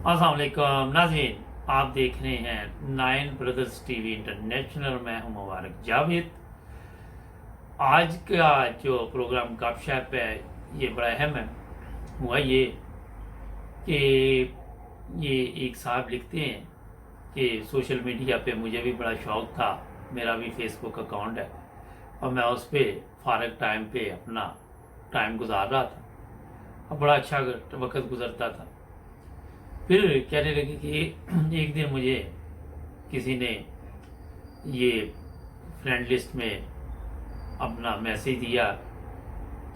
अस्सलाम वालेकुम नाज़रीन, आप देख रहे हैं नाइन ब्रदर्स टीवी इंटरनेशनल। मैं हूं मुबारक जावेद। आज का जो प्रोग्राम गपशप है ये बड़ा अहम है। हुआ ये कि ये एक साहब लिखते हैं कि सोशल मीडिया पे मुझे भी बड़ा शौक़ था, मेरा भी फेसबुक अकाउंट है और मैं उस पर फ़ारग टाइम पे अपना टाइम गुजार रहा था और बड़ा अच्छा वक्त गुजरता था। फिर कहने लगे कि एक दिन मुझे किसी ने ये फ्रेंड लिस्ट में अपना मैसेज दिया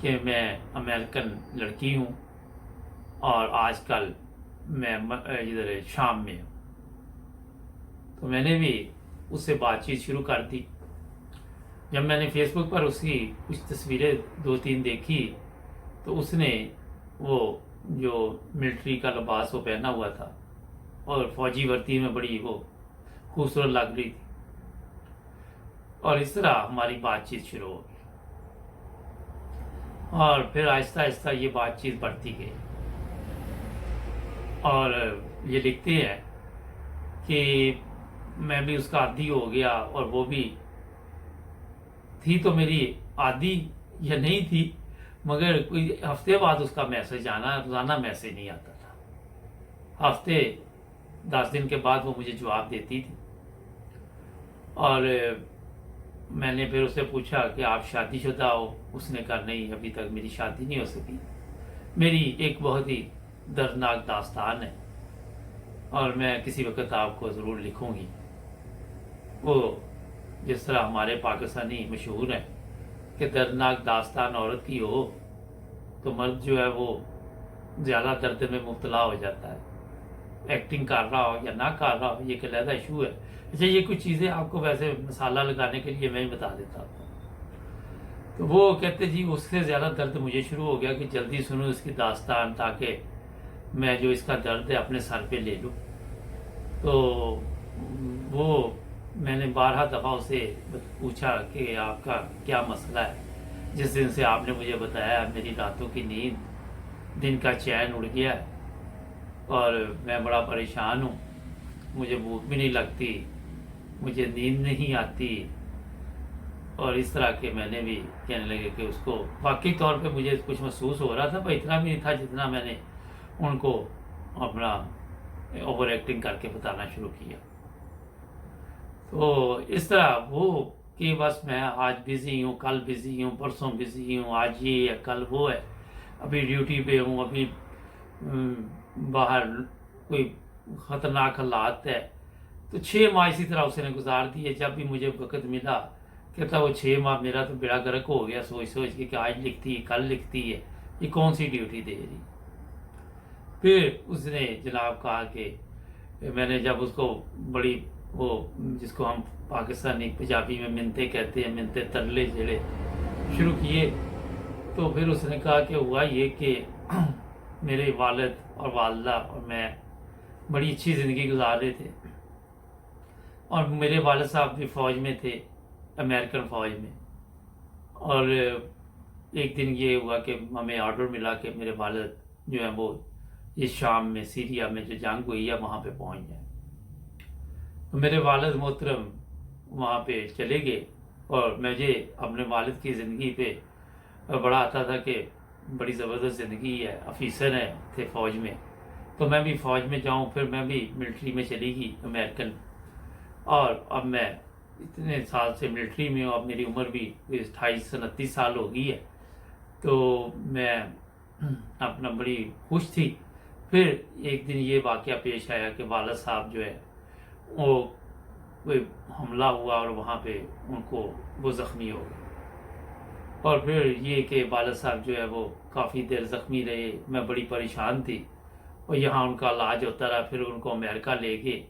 कि मैं अमेरिकन लड़की हूँ और आजकल मैं इधर शाम में हूँ। तो मैंने भी उससे बातचीत शुरू कर दी। जब मैंने फेसबुक पर उसकी कुछ तस्वीरें 2-3 देखी तो उसने वो जो मिलिट्री का लिबास वो पहना हुआ था और फौजी वर्दी में बड़ी वो खूबसूरत लग रही थी और इस तरह हमारी बातचीत शुरू हो गई और फिर आहिस्ता आहिस्ता ये बातचीत बढ़ती गई और ये लिखते हैं कि मैं भी उसका आदी हो गया और वो भी थी तो मेरी आदी या नहीं थी, मगर कोई हफ्ते बाद उसका मैसेज आना, रोज़ाना मैसेज नहीं आता था। हफ्ते 10 दिन के बाद वो मुझे जवाब देती थी और मैंने फिर उससे पूछा कि आप शादीशुदा हो? उसने कहा नहीं, अभी तक मेरी शादी नहीं हो सकी। मेरी एक बहुत ही दर्दनाक दास्तान है और मैं किसी वक्त आपको ज़रूर लिखूंगी। वो जिस तरह हमारे पाकिस्तानी मशहूर है कि दर्दनाक दास्तान औरत की हो तो मर्द जो है वो ज़्यादा दर्द में मुब्तला हो जाता है। एक्टिंग कर रहा हो या ना कर रहा हो ये एक अलग इशू है। अच्छा, ये कुछ चीज़ें आपको वैसे मसाला लगाने के लिए मैं ही बता देता हूँ। तो वो कहते जी उससे ज़्यादा दर्द मुझे शुरू हो गया कि जल्दी सुनो इसकी दास्तान ताकि मैं जो इसका दर्द है अपने सर पे ले लूँ। तो वो मैंने 12 दफ़ा उसे पूछा कि आपका क्या मसला है। जिस दिन से आपने मुझे बताया मेरी रातों की नींद, दिन का चैन उड़ गया है और मैं बड़ा परेशान हूँ। मुझे भूख भी नहीं लगती, मुझे नींद नहीं आती और इस तरह के मैंने भी कहने लगे कि उसको वाकई तौर पे मुझे कुछ महसूस हो रहा था, पर इतना भी नहीं था जितना मैंने उनको अपना ओवर एक्टिंग करके बताना शुरू किया। तो इस तरह वो कि बस मैं आज बिज़ी हूँ, कल बिज़ी हूँ, परसों बिज़ी हूँ, आज ये है कल वो है, अभी ड्यूटी पे हूँ, अभी बाहर कोई ख़तरनाक हालात है। तो 6 माह इसी तरह उसने गुजार दिए। जब भी मुझे वक्त मिला कहता वो 6 माह मेरा तो बेड़ा गर्क हो गया सोच सोच के कि आज लिखती है कल लिखती है, ये कौन सी ड्यूटी दे रही। फिर उसने जनाब कहा कि मैंने जब उसको बड़ी वो जिसको हम पाकिस्तानी पंजाबी में मिन्नते कहते हैं, मिन्नते तरले जड़े शुरू किए। तो फिर उसने कहा कि हुआ ये कि मेरे वालिद और वालदा और मैं बड़ी अच्छी ज़िंदगी गुजार रहे थे और मेरे वालिद साहब भी फ़ौज में थे, अमेरिकन फ़ौज में। और एक दिन ये हुआ कि हमें ऑर्डर मिला कि मेरे वालिद जो है वो इस शाम में सीरिया में जो जंग हुई है वहाँ पे पहुँच जाए। तो मेरे वालिद मोहतरम वहाँ पे चले गए और मुझे अपने वालिद की ज़िंदगी पे बड़ा आता था कि बड़ी ज़बरदस्त ज़िंदगी है, ऑफिसर है थे फ़ौज में, तो मैं भी फ़ौज में जाऊँ। फिर मैं भी मिलिट्री में चली गई अमेरिकन, और अब मैं इतने साल से मिलिट्री में हूँ, अब मेरी उम्र भी 28-29 साल हो गई है। तो मैं अपना बड़ी खुश थी। फिर एक दिन ये वाक़या पेश आया कि वालिद साहब जो है वो कोई हमला हुआ और वहाँ पे उनको वो ज़ख्मी हो गए। और फिर ये कि वालिद साहब जो है वो काफ़ी देर ज़ख्मी रहे, मैं बड़ी परेशान थी और यहाँ उनका इलाज होता रहा। फिर उनको अमेरिका ले गए,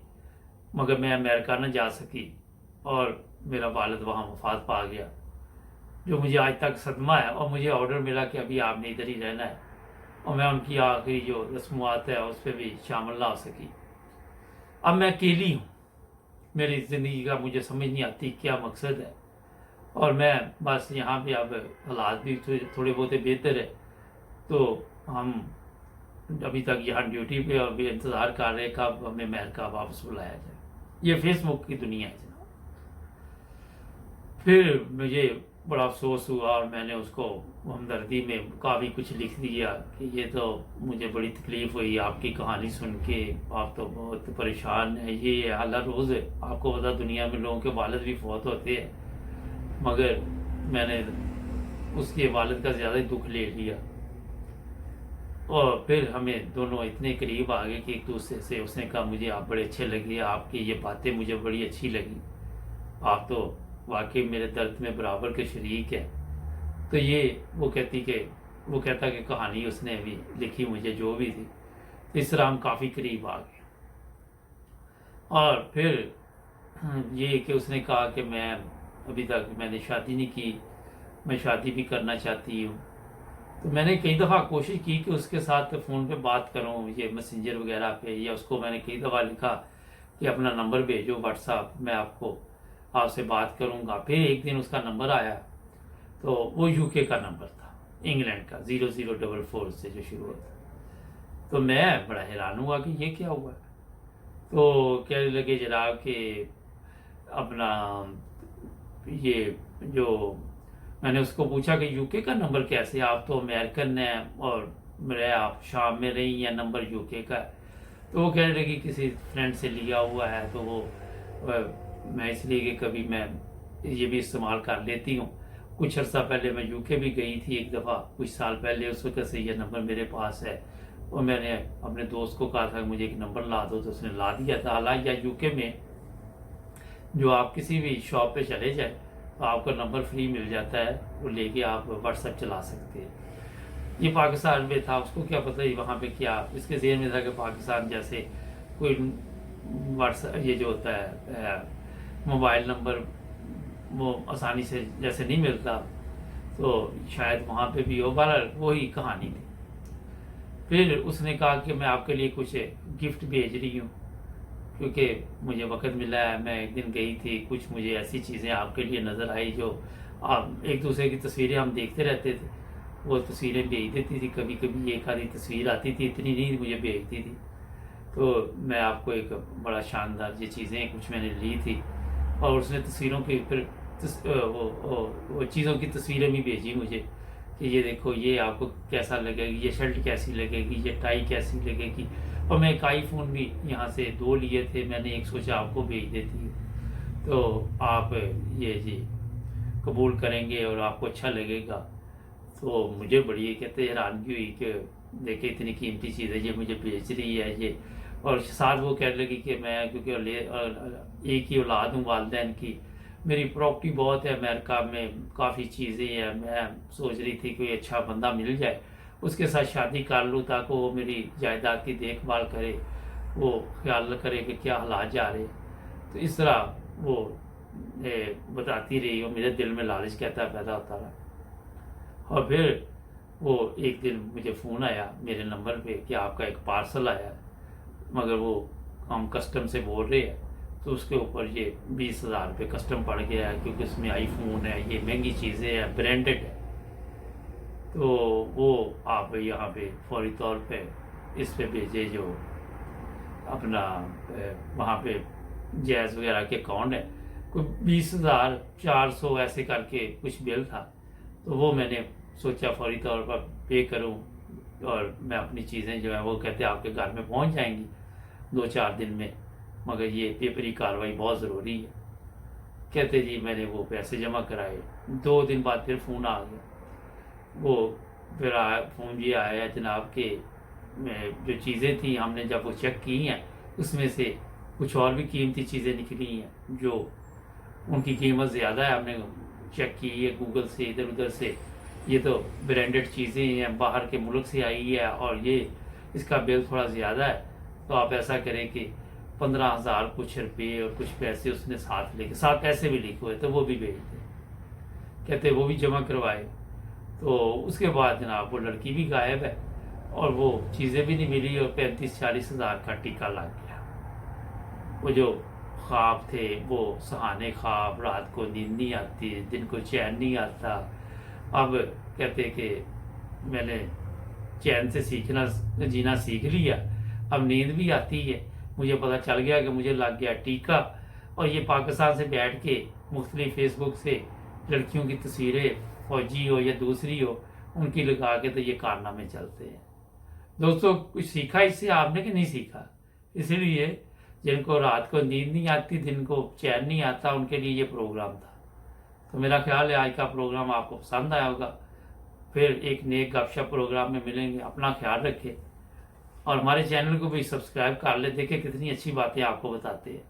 मगर मैं अमेरिका न जा सकी और मेरा वालिद वहाँ वफ़ात पा गया, जो मुझे आज तक सदमा है। और मुझे ऑर्डर मिला कि अभी आपने इधर ही रहना है और मैं उनकी आखिरी जो रस्मात है उस पर भी शामिल ना हो सकी। अब मैं अकेली हूँ, मेरी ज़िंदगी का मुझे समझ नहीं आती क्या मकसद है और मैं बस यहाँ पे अब हालात भी थोड़े बहुत बेहतर है तो हम अभी तक यहाँ ड्यूटी पे और अभी इंतज़ार कर रहे कब हमें अमेरिका वापस बुलाया जाए। ये फेसबुक की दुनिया है जनाब। फिर मुझे बड़ा अफसोस हुआ और मैंने उसको हमदर्दी में काफ़ी कुछ लिख दिया कि ये तो मुझे बड़ी तकलीफ़ हुई आपकी कहानी सुन के, आप तो बहुत परेशान हैं, ये हालात रोज़ है, आपको पता दुनिया में लोगों के वालिद भी फौत होते हैं, मगर मैंने उसके वालिद का ज़्यादा ही दुख ले लिया। और फिर हमें दोनों इतने करीब आ गए कि एक दूसरे से, उसने कहा मुझे आप बड़े अच्छे लगे, आपकी ये बातें मुझे बड़ी अच्छी लगी, आप तो वाकई मेरे दर्द में बराबर के शरीक है। तो ये वो कहता कि कहानी उसने भी लिखी मुझे जो भी थी। तो इस तरह हम काफ़ी करीब आ गए। और फिर ये कि उसने कहा कि मैं अभी तक मैंने शादी नहीं की, मैं शादी भी करना चाहती हूँ। तो मैंने कई दफ़ा कोशिश की कि उसके साथ फ़ोन पे बात करूँ, ये मैसेंजर वगैरह पे, या उसको मैंने कई दफ़ा लिखा कि अपना नंबर भेजो व्हाट्सएप, मैं आपसे बात करूँगा। फिर एक दिन उसका नंबर आया तो वो यूके का नंबर था, इंग्लैंड का, 0044 से जो शुरू होता। तो मैं बड़ा हैरान हुआ कि ये क्या हुआ। तो कहने लगे जनाब कि अपना ये जो, मैंने उसको पूछा कि यूके का नंबर कैसे, आप तो अमेरिकन हैं और मेरे आप शाम में रही या नंबर यूके का है। तो वो कहने लगी किसी फ्रेंड से लिया हुआ है, तो वो मैं इसलिए कि कभी मैं ये भी इस्तेमाल कर लेती हूँ। कुछ अर्सा पहले मैं यूके भी गई थी एक दफ़ा, कुछ साल पहले, उस वक्त से ये नंबर मेरे पास है। और मैंने अपने दोस्त को कहा था कि मुझे एक नंबर ला दो, तो उसने ला दिया था। हालांकि यूके में जो आप किसी भी शॉप पे चले जाए तो आपका नंबर फ्री मिल जाता है, वो लेके आप व्हाट्सएप चला सकते हैं। ये पाकिस्तान में था, उसको क्या पता ही वहाँ पे क्या, इसके ज़हन में था कि पाकिस्तान जैसे कोई व्हाट्सएप ये जो होता है मोबाइल नंबर वो आसानी से जैसे नहीं मिलता, तो शायद वहाँ पे भी हो। बहरहाल वही कहानी थी। फिर उसने कहा कि मैं आपके लिए कुछ गिफ्ट भेज रही हूँ, क्योंकि मुझे वक्त मिला है, मैं एक दिन गई थी, कुछ मुझे ऐसी चीज़ें आपके लिए नज़र आई जो आप, एक दूसरे की तस्वीरें हम देखते रहते थे, वो तस्वीरें भेज देती थी, कभी कभी एक आधी तस्वीर आती थी, इतनी नहीं मुझे भेजती थी। तो मैं आपको एक बड़ा शानदार ये चीज़ें कुछ मैंने ली थी, और उसने तस्वीरों के फिर वो चीज़ों की तस्वीरें भी भेजी मुझे कि ये देखो, ये आपको कैसा लगेगी, ये शर्ट कैसी लगेगी, ये टाई कैसी लगेगी। और मैं एक आईफोन भी यहाँ से 2 लिए थे, मैंने एक सोचा आपको भेज देती हूँ, तो आप ये जी कबूल करेंगे और आपको अच्छा लगेगा। तो मुझे बड़ी कहते हैरानगी हुई कि देखे इतनी कीमती चीज़ है, ये मुझे बेच रही है ये। और साथ वो कहने लगी कि मैं क्योंकि एक ही औलाद हूँ वालिदैन की, मेरी प्रॉपर्टी बहुत है अमेरिका में, काफ़ी चीज़ें हैं, मैं सोच रही थी कोई अच्छा बंदा मिल जाए, उसके साथ शादी कर लूँ ताकि वो मेरी जायदाद की देखभाल करे, वो ख्याल करे कि क्या हालात जा रहे। तो इस तरह वो बताती रही, और मेरे दिल में लालच कहता पैदा होता रहा। और फिर वो एक दिन मुझे फ़ोन आया मेरे नंबर पे कि आपका एक पार्सल आया है, मगर वो हम कस्टम से बोल रहे हैं, तो उसके ऊपर ये 20,000 रुपये कस्टम पड़ गया है, क्योंकि इसमें आईफोन है, ये महंगी चीज़ें हैं, ब्रांडेड है। तो वो आप यहाँ पे फौरी तौर पे इस पे भेजे, जो अपना वहाँ पे जैज़ वगैरह के अकाउंट है, कोई 20,400 ऐसे करके कुछ बिल था। तो वो मैंने सोचा फौरी तौर पर पे करूँ, और मैं अपनी चीज़ें जो है वो कहते आपके घर में पहुँच जाएंगी 2-4 दिन में, मगर ये पेपरी कार्रवाई बहुत ज़रूरी है। कहते जी मैंने वो पैसे जमा कराए, 2 दिन बाद फिर फ़ोन आ गया। वो फिर आया फ़ोन ये आया जनाब के जो चीज़ें थी हमने जब वो चेक की हैं, उसमें से कुछ और भी कीमती चीज़ें निकली हैं जो उनकी कीमत ज़्यादा है। हमने चेक की है गूगल से, इधर उधर से, ये तो ब्रांडेड चीज़ें हैं, बाहर के मुल्क से आई है, और ये इसका बिल थोड़ा ज़्यादा है। तो आप ऐसा करें कि 15,000 कुछ रुपये और कुछ पैसे उसने साथ लेके, साथ पैसे भी लिखे हुए तो वो भी भेज दे। कहते वो भी जमा करवाए। तो उसके बाद जनाब वो लड़की भी गायब है, और वो चीज़ें भी नहीं मिली, और 35-40 हज़ार का टीका लग गया। वो जो ख्वाब थे वो सहाने ख्वाब, रात को नींद नहीं आती, दिन को चैन नहीं आता। अब कहते कि मैंने चैन से सीखना जीना सीख लिया, अब नींद भी आती है। मुझे पता चल गया कि मुझे लग गया टीका, और ये पाकिस्तान से बैठ के मुख्तलिफ फेसबुक से लड़कियों की तस्वीरें, फौजी हो या दूसरी हो, उनकी लगा के तो ये कारनामे चलते हैं। दोस्तों, कुछ सीखा इससे आपने कि नहीं सीखा? इसीलिए जिनको रात को नींद नहीं आती, दिन को चैन नहीं आता, उनके लिए ये प्रोग्राम था। तो मेरा ख्याल है आज का प्रोग्राम आपको पसंद आया होगा। फिर एक नए गपशप प्रोग्राम में मिलेंगे। अपना ख्याल रखें और हमारे चैनल को भी सब्सक्राइब कर ले, देखें कितनी अच्छी बातें आपको बताते हैं।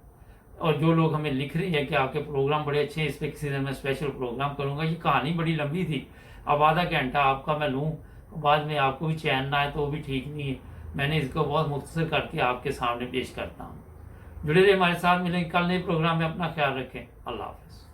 और जो लोग हमें लिख रहे हैं कि आपके प्रोग्राम बड़े अच्छे हैं, इस पर किसी दिन मैं स्पेशल प्रोग्राम करूंगा। ये कहानी बड़ी लंबी थी, अब आधा घंटा आपका मैं लूँ, बाद में आपको भी चैन ना आए तो वो भी ठीक नहीं है। मैंने इसको बहुत मुख्तसर करके आपके सामने पेश करता हूँ। जुड़े रहे हमारे साथ, मिलेंगे कल नए प्रोग्राम में। अपना ख्याल रखें। अल्लाह हाफ़िज़।